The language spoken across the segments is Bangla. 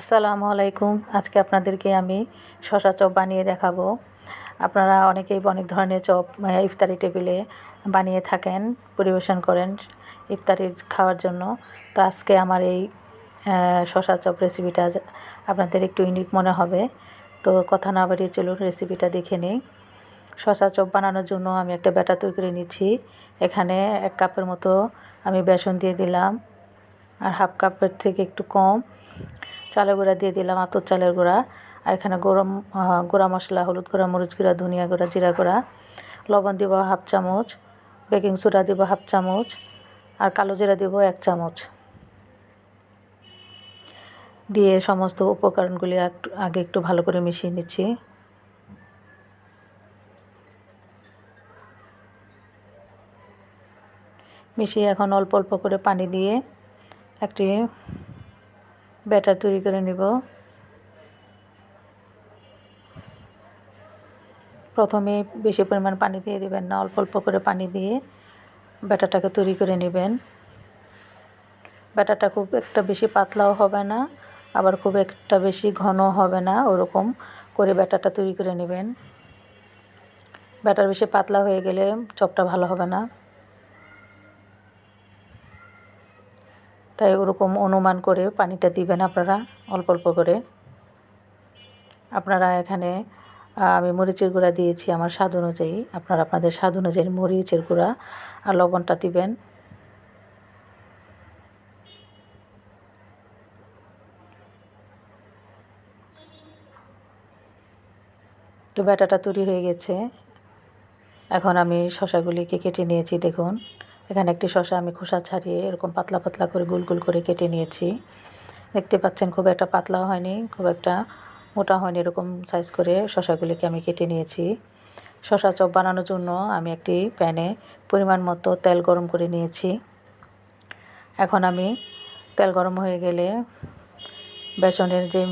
আসসালামু আলাইকুম। আজকে আপনাদেরকে আমি শসা চপ বানিয়ে দেখাবো। আপনারা অনেকেই অনেক ধরনের চপ ইফতারি টেবিলে বানিয়ে থাকেন, পরিবেশন করেন ইফতারির খাওয়ার জন্য। তো আজকে আমার এই শসা চপ রেসিপিটা আপনাদের একটু ইউনিক মনে হবে। তো কথা না বাড়িয়ে চলুন রেসিপিটা দেখে নিই। শসা চপ বানানোর জন্য আমি একটা ব্যাটার তৈরি করে নিচ্ছি। এখানে 1 কাপের মতো আমি বেসন দিয়ে দিলাম, আর হাফ কাপের থেকে একটু কম চালের গুঁড়া দিয়ে দিলাম, আতপ চালের গুঁড়া। আর এখানে গুঁড়া মশলা, হলুদ গুঁড়া, মরিচ গুঁড়া, ধনিয়া গুঁড়া, জিরা গুঁড়া, লবণ দিব হাফ চামচ, বেকিং সোডা দিব হাফ চামচ, আর কালো জিরা দিব 1 চামচ। দিয়ে সমস্ত উপকরণগুলি আগে একটু ভালো করে মিশিয়ে নিচ্ছি। মিশিয়ে এখন অল্প অল্প করে পানি দিয়ে একটি ব্যাটার তৈরি করে নিব। প্রথমে বেশি পরিমাণ পানি দিয়ে দিবেন না, অল্প অল্প করে পানি দিয়ে ব্যাটারটাকে তৈরি করে নেবেন। ব্যাটারটা খুব একটা বেশি পাতলাও হবে না, আবার খুব একটা বেশি ঘন হবে না, ওরকম করে ব্যাটারটা তৈরি করে নেবেন। ব্যাটার বেশি পাতলা হয়ে গেলে চপটা ভালো হবে না, তাই ওরকম অনুমান করে পানিটা দিবেন আপনারা, অল্প অল্প করে। আপনারা এখানে আমি মরিচের গুঁড়া দিয়েছি আমার স্বাদ অনুযায়ী, আপনারা আপনাদের স্বাদ অনুযায়ী মরিচের গুঁড়া আর লবণটা দিবেন। তো ব্যাটারটা তৈরি হয়ে গেছে। এখন আমি শসাগুলিকে কেটে নিয়েছি। দেখুন এখানে একটি শসা আমি খোসা ছাড়িয়ে এরকম পাতলা পাতলা করে গোল গোল করে কেটে নিয়েছি। দেখতে পাচ্ছেন খুব একটা পাতলাও হয়নি, খুব একটা মোটা হয়নি, এরকম সাইজ করে শসাগুলিকে আমি কেটে নিয়েছি। শসা চপ বানানোর জন্য আমি একটি প্যানে পরিমাণ মতো তেল গরম করে নিয়েছি। এখন আমি তেল গরম হয়ে গেলে বেসনের যে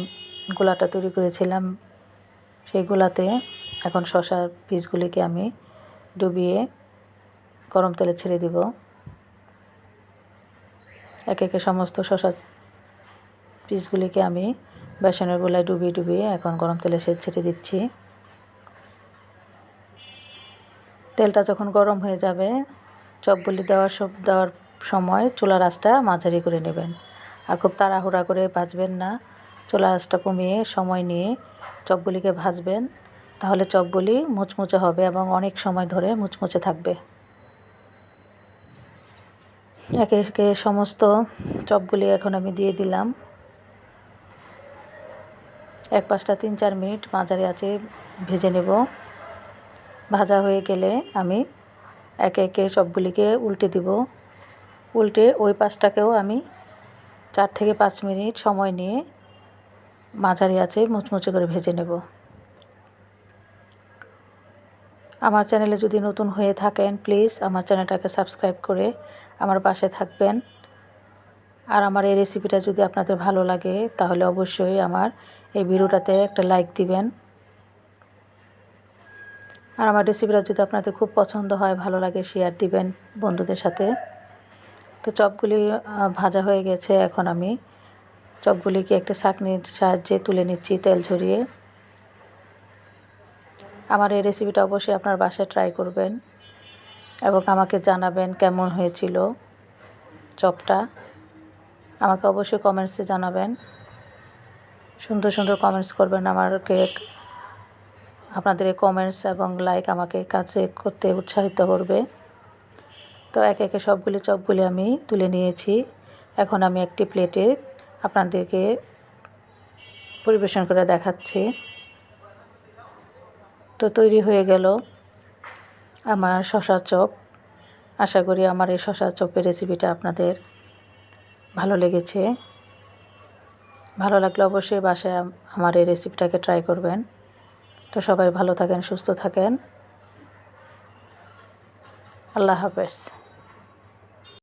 গোলাটা তৈরি করেছিলাম সেই গোলাতে এখন শসার পিসগুলিকে আমি ডুবিয়ে গরম তেলে ছেড়ে দিব। একে একে সমস্ত শসা পিসগুলিকে আমি বেসনের গোলায় ডুবিয়ে ডুবিয়ে এখন গরম তেলে ছেড়ে দিচ্ছি। তেলটা যখন গরম হয়ে যাবে, চপগুলি দেওয়ার সময় চুলার আঁচটা মাঝারি করে নেবেন, আর খুব তাড়াহুড়া করে ভাজবেন না। চুলার আঁচটা কমিয়ে সময় নিয়ে চপগুলিকে ভাজবেন, তাহলে চপগুলি মুচমুচে হবে এবং অনেক সময় ধরে মুচমুচে থাকবে। একে একে সমস্ত চপগুলি এখন আমি দিয়ে দিলাম। এক পাশটা 3-4 মিনিট মাঝারি আঁচে ভেজে নেব। ভাজা হয়ে গেলে আমি একে একে সবগুলিকে উল্টে দিব। উল্টে ওই পাশটাকেও আমি 4 থেকে 5 মিনিট সময় নিয়ে মাঝারি আঁচে মুচমুচে করে ভেজে নেব। আমার চ্যানেলে যদি নতুন হয়ে থাকেন প্লিজ আমার চ্যানেলটাকে সাবস্ক্রাইব করে আমার পাশে থাকবেন। আর আমার এই রেসিপিটা যদি আপনাদের ভালো লাগে তাহলে অবশ্যই আমার এই ভিডিওটাতে একটা লাইক দিবেন। আর আমার রেসিপিটা যদি আপনাদের খুব পছন্দ হয়, ভালো লাগে, শেয়ার দিবেন বন্ধুদের সাথে। তো চপগুলি ভাজা হয়ে গেছে। এখন আমি চপগুলিকে একটা ছাঁকনির সাহায্যে তুলে নিচ্ছি তেল ঝরিয়ে। আমার এই রেসিপিটা অবশ্যই আপনার বাসায় ট্রাই করবেন এবং আমাকে জানাবেন কেমন হয়েছিল চপটা। আমাকে অবশ্যই কমেন্টসে জানাবেন, সুন্দর সুন্দর কমেন্টস করবেন। আমাকে আপনাদের এই কমেন্টস এবং লাইক আমাকে কাজে করতে উৎসাহিত করবে। তো একে একে সবগুলি চপগুলি আমি তুলে নিয়েছি। এখন আমি একটি প্লেটে আপনাদেরকে পরিবেশন করে দেখাচ্ছি। তো তৈরি হয়ে গেল আমার শসা চপ। আশা করি আমার এই শসা চপের রেসিপিটা আপনাদের ভালো লেগেছে। ভালো লাগলে অবশ্যই বাসায় আমার এই রেসিপিটাকে ট্রাই করবেন। তো সবাই ভালো থাকেন, সুস্থ থাকেন। আল্লাহ হাফেজ।